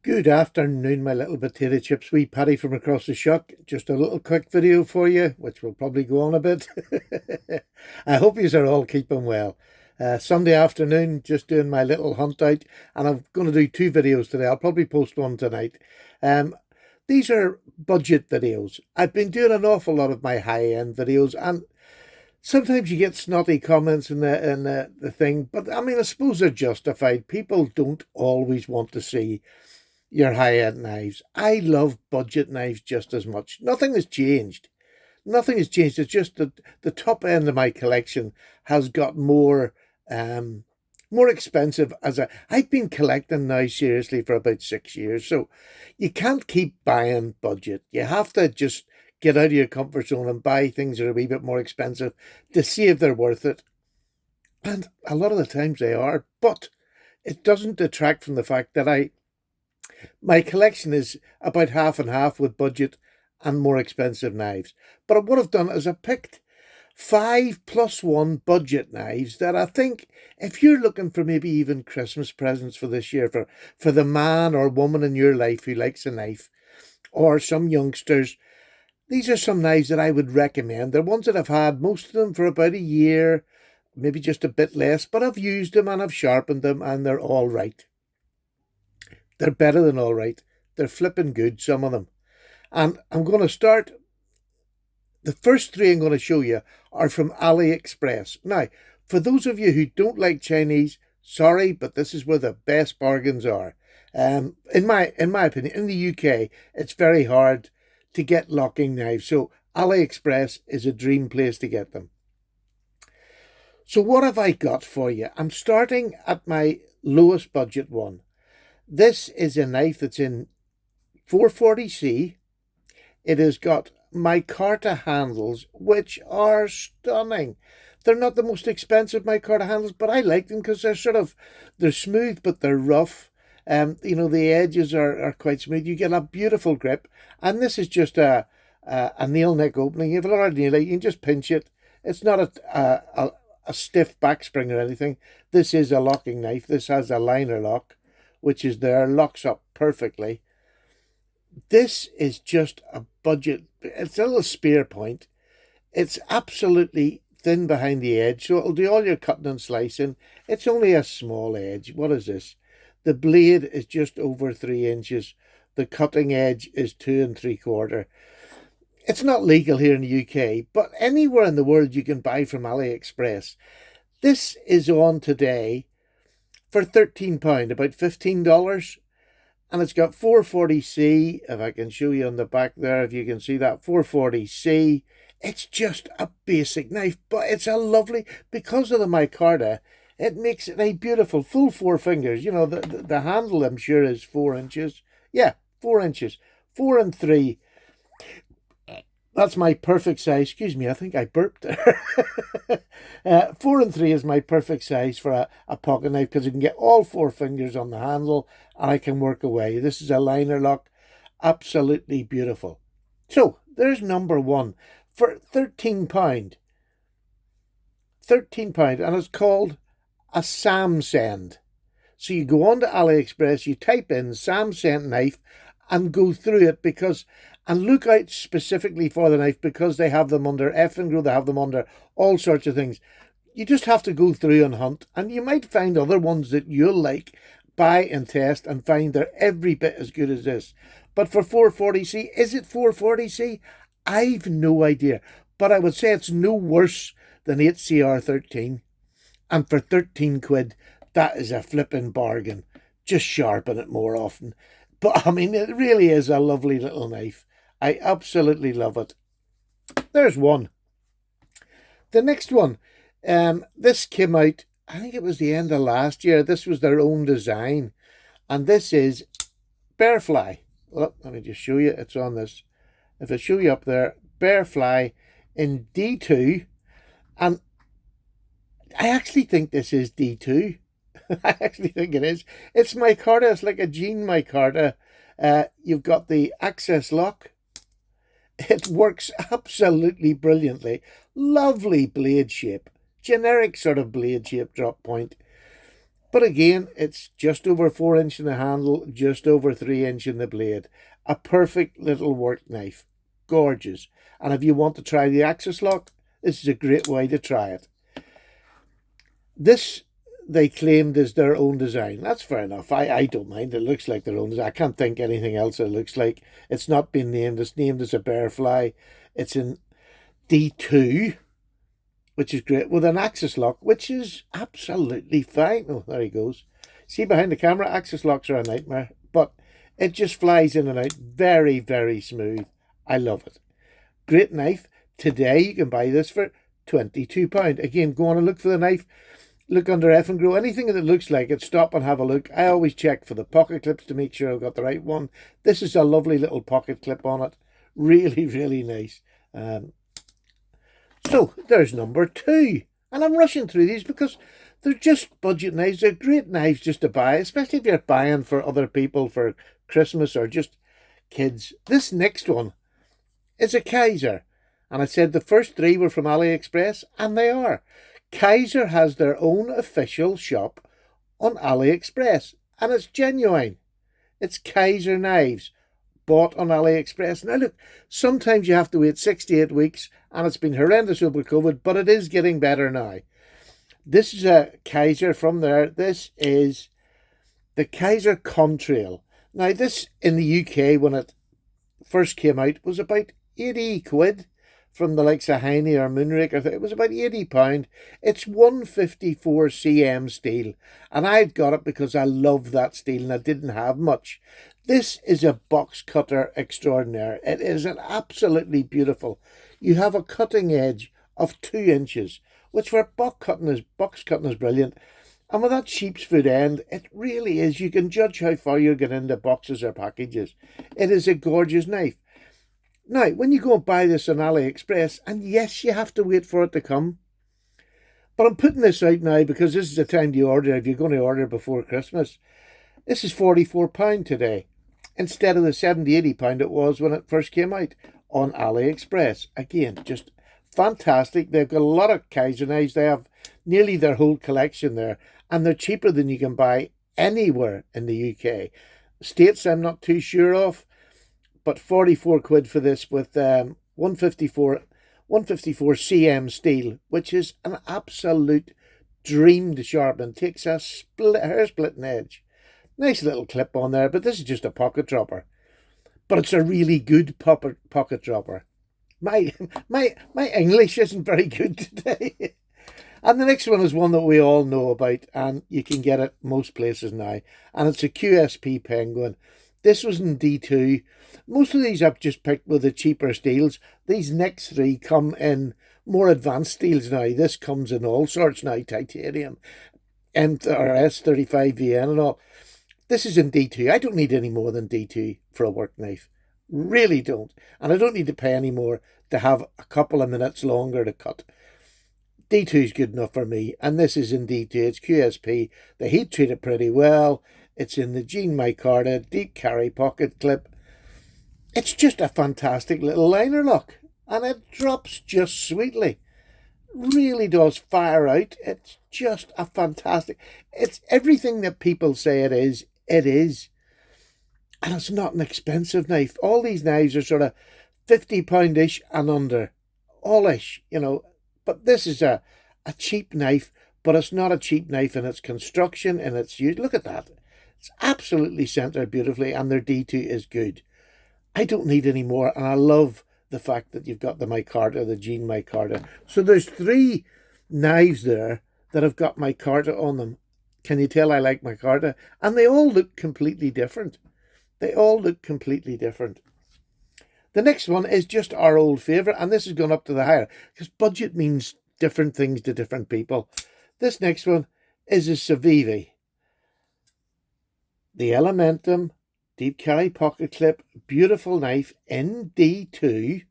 Good afternoon, my little potato chips. Wee Paddy from across the shuck. Just a little quick video for you, which will probably go on a bit. I hope you are all keeping well. Sunday afternoon, just doing my little hunt out, and I'm going to do two videos today. I'll probably post one tonight. Um, these are budget videos. I've been doing an awful lot of my high-end videos, and sometimes you get snotty comments in the thing, but I mean, I suppose they're justified. People don't always want to see your high-end knives. I love budget knives just as much. Nothing has changed. Nothing has changed. It's just that the top end of my collection has got more expensive I've been collecting now seriously for about 6 years. So you can't keep buying budget. You have to just get out of your comfort zone and buy things that are a wee bit more expensive to see if they're worth it. And a lot of the times they are, but it doesn't detract from the fact that my collection is about half and half with budget and more expensive knives. But what I've done is I picked 5+1 budget knives that I think if you're looking for maybe even Christmas presents for this year, for the man or woman in your life who likes a knife, or some youngsters, these are some knives that I would recommend. They're ones that I've had, most of them for about a year, maybe just a bit less, but I've used them and I've sharpened them and they're all right. They're better than all right. They're flipping good, some of them. And I'm going to start. The first three I'm going to show you are from AliExpress. Now, for those of you who don't like Chinese, sorry, but this is where the best bargains are. In my opinion, in the UK, it's very hard to get locking knives. So AliExpress is a dream place to get them. So what have I got for you? I'm starting at my lowest budget one. This is a knife that's in 440C. It has got micarta handles, which are stunning. They're not the most expensive micarta handles, but I like them because they're smooth, but they're rough. The edges are quite smooth. You get a beautiful grip. And this is just a nail neck opening. If you've got a nail, you can just pinch it. It's not a stiff back spring or anything. This is a locking knife. This has a liner lock, which is there, locks up perfectly. This is just a budget. It's a little spear point. It's absolutely thin behind the edge, so it'll do all your cutting and slicing. It's only a small edge. What is this? The blade is just over 3 inches. The cutting edge is 2 3/4. It's not legal here in the UK, but anywhere in the world you can buy from AliExpress. This is on today for £13, about $15. And it's got 440C, if I can show you on the back there, if you can see that, 440C. It's just a basic knife, but it's a lovely, because of the micarta, it makes it a beautiful full 4 fingers. You know, the handle, I'm sure, is 4 inches. Yeah, 4 inches. 4 and 3. That's my perfect size. Excuse me, I think I burped there. 4 and 3 is my perfect size for a pocket knife because you can get all 4 fingers on the handle and I can work away. This is a liner lock. Absolutely beautiful. So, there's number one for £13. £13, and it's called a Samsend. So you go on to AliExpress, you type in Samsend knife and go through it and look out specifically for the knife because they have them under Effing Grow, they have them under all sorts of things. You just have to go through and hunt, and you might find other ones that you'll like, buy and test, and find they're every bit as good as this. But for 440C, is it 440C? I've no idea, but I would say it's no worse than 8CR13. And for 13 quid, that is a flipping bargain. Just sharpen it more often. But I mean, it really is a lovely little knife. I absolutely love it. There's one. The next one, this came out, I think it was the end of last year. This was their own design. And this is Bearfly. Well, let me just show you. It's on this. If I show you up there, Bearfly in D2. And I actually think this is D2. I actually think it is. It's micarta. It's like a jean micarta. You've got the access lock. It works absolutely brilliantly. Lovely blade shape. Generic sort of blade shape drop point. But again, it's just over 4 inch in the handle, just over 3 inch in the blade. A perfect little work knife. Gorgeous. And if you want to try the axis lock, this is a great way to try it. This they claimed is their own design. That's fair enough. I don't mind. It looks like their own design. I can't think anything else it looks like. It's not been named. It's named as a bearfly. It's in D2, which is great, with an axis lock, which is absolutely fine. Oh, there he goes. See, behind the camera, axis locks are a nightmare, but it just flies in and out very, very smooth. I love it. Great knife. Today you can buy this for £22. Again, go on and look for the knife. Look under F and Grow. Anything that looks like it, stop and have a look. I always check for the pocket clips to make sure I've got the right one. This is a lovely little pocket clip on it. Really, really nice. So there's number 2. And I'm rushing through these because they're just budget knives. They're great knives just to buy, especially if you're buying for other people for Christmas or just kids. This next one is a Kaiser. And I said the first 3 were from AliExpress, and they are. Kaiser has their own official shop on AliExpress, and it's genuine. It's Kaiser knives, bought on AliExpress. Now look, sometimes you have to wait 6 to 8 weeks, and it's been horrendous over COVID, but it is getting better now. This is a Kaiser from there. This is the Kaiser Contrail. Now this, in the UK, when it first came out, was about 80 quid. From the likes of Heine or Moonraker, it was about £80. It's 154 cm steel, and I'd got it because I love that steel and I didn't have much. This is a box cutter extraordinaire. It is an absolutely beautiful. You have a cutting edge of 2 inches, which for box cutting is brilliant. And with that sheep's foot end, it really is. You can judge how far you're getting into boxes or packages. It is a gorgeous knife. Now, when you go and buy this on AliExpress, and yes, you have to wait for it to come, but I'm putting this out now because this is the time to order if you're going to order before Christmas. This is £44 today, instead of the £70, £80 it was when it first came out on AliExpress. Again, just fantastic. They've got a lot of Kaiser knives. They have nearly their whole collection there, and they're cheaper than you can buy anywhere in the UK. States, I'm not too sure of. But 44 quid for this with 154 cm steel, which is an absolute dream to sharpen. Takes a hair-splitting edge. Nice little clip on there, but this is just a pocket dropper. But it's a really good pocket dropper. My English isn't very good today. And the next one is one that we all know about, and you can get it most places now. And it's a Qsp Penguin. This was in D2. Most of these I've just picked with the cheaper steels. These next 3 come in more advanced steels now. This comes in all sorts now, titanium, S35VN and all. This is in D2. I don't need any more than D2 for a work knife. Really don't. And I don't need to pay any more to have a couple of minutes longer to cut. D2 is good enough for me. And this is in D2. It's Qsp. They heat treat it pretty well. It's in the jean micarta, deep carry pocket clip. It's just a fantastic little liner lock, and it drops just sweetly. Really does fire out. It's just a fantastic. It's everything that people say it is. It is. And it's not an expensive knife. All these knives are sort of £50-ish and under. All-ish, you know. But this is a cheap knife, but it's not a cheap knife in its construction and its use. Look at that. It's absolutely centered beautifully, and their D2 is good. I don't need any more, and I love the fact that you've got the micarta, the jean micarta. So there's 3 knives there that have got micarta on them. Can you tell I like micarta? And they all look completely different. They all look completely different. The next one is just our old favourite, and this has gone up to the higher, because budget means different things to different people. This next one is a Civivi. The Elementum deep carry pocket clip, beautiful knife in D2,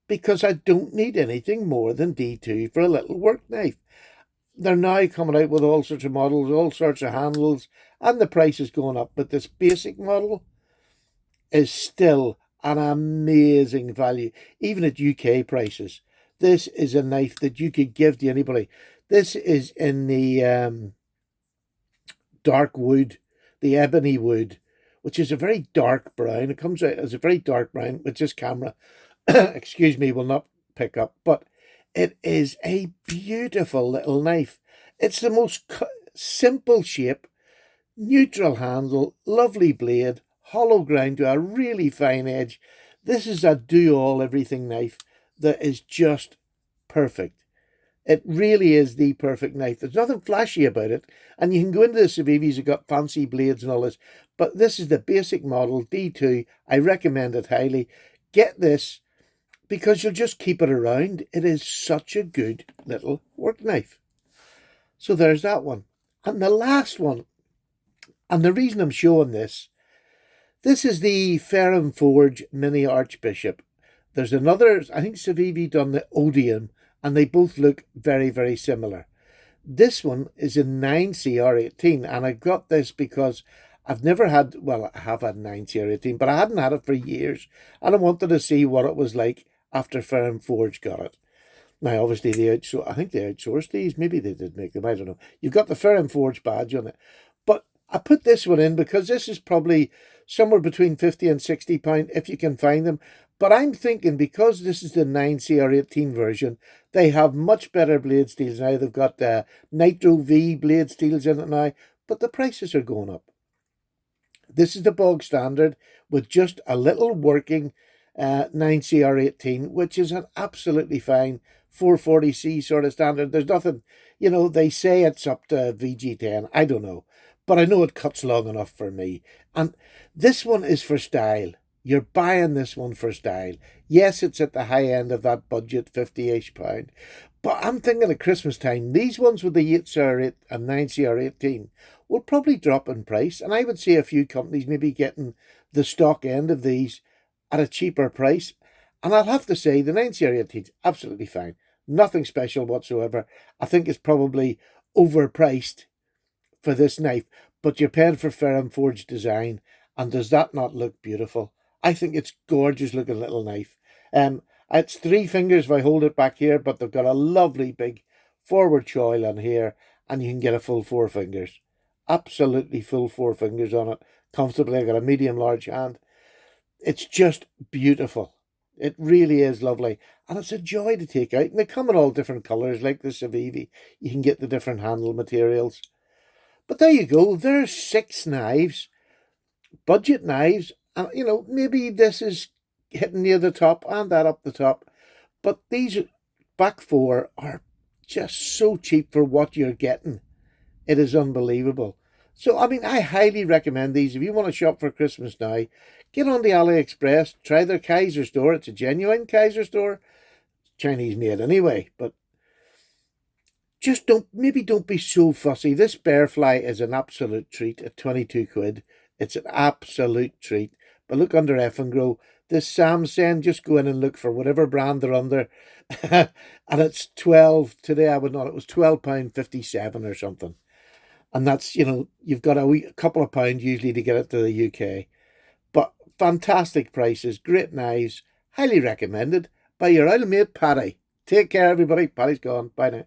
because I don't need anything more than D2 for a little work knife. They're now coming out with all sorts of models, all sorts of handles, and the price is going up, but this basic model is still an amazing value, even at UK prices. This is a knife that you could give to anybody. This is in the dark wood, the ebony wood, which is a very dark brown. It comes out as a very dark brown, which this camera, excuse me, will not pick up. But it is a beautiful little knife. It's the most simple shape, neutral handle, lovely blade, hollow ground to a really fine edge. This is a do-all everything knife that is just perfect. It really is the perfect knife. There's nothing flashy about it. And you can go into the Civivis that got fancy blades and all this. But this is the basic model, D2. I recommend it highly. Get this because you'll just keep it around. It is such a good little work knife. So there's that one. And the last one, and the reason I'm showing this is the Ferrum Forge Mini Archbishop. There's another, I think Civivi done the Odeon, and they both look very, very similar. This one is in 9CR18, and I got this because I've never had, well, I have had 9CR18, but I hadn't had it for years, and I wanted to see what it was like after Ferrum Forge got it. Now, obviously, I think they outsourced these. Maybe they did make them. I don't know. You've got the Ferrum Forge badge on it. But I put this one in because this is probably somewhere between £50 and £60 if you can find them. But I'm thinking because this is the 9CR18 version, they have much better blade steels now. They've got the Nitro V blade steels in it now, but the prices are going up. This is the bog standard with just a little working 9CR18, which is an absolutely fine 440C sort of standard. There's nothing, they say it's up to VG10. I don't know. But I know it cuts long enough for me. And this one is for style. You're buying this one for style. Yes, it's at the high end of that budget, £50-ish. But I'm thinking at Christmas time, these ones with the 8CR8 and 9CR18 will probably drop in price. And I would see a few companies maybe getting the stock end of these at a cheaper price. And I'll have to say the 9CR18 is absolutely fine. Nothing special whatsoever. I think it's probably overpriced for this knife, but you're paying for Ferrum Forge design, and does that not look beautiful? I think it's gorgeous looking little knife. It's 3 fingers if I hold it back here, but they've got a lovely big forward choil on here, and you can get a full 4 fingers. Absolutely full 4 fingers on it, comfortably. I got a medium large hand. It's just beautiful. It really is lovely, and it's a joy to take out. And they come in all different colours, like the Civivi. You can get the different handle materials. But there you go. There's 6 knives, budget knives. And, maybe this is hitting near the top and that up the top. But these back 4 are just so cheap for what you're getting. It is unbelievable. So, I highly recommend these. If you want to shop for Christmas now, get on the AliExpress, try their Kaiser store. It's a genuine Kaiser store. Chinese made anyway, but just don't be so fussy. This Bearfly is an absolute treat at 22 quid. It's an absolute treat. But look under F and Grow. This Samsung, just go in and look for whatever brand they're under. And it's 12. Today I would not. It was £12.57 or something. And that's, you've got a couple of pounds usually to get it to the UK. But fantastic prices, great knives, highly recommended by your old mate Paddy. Take care, everybody. Paddy's gone. Bye now.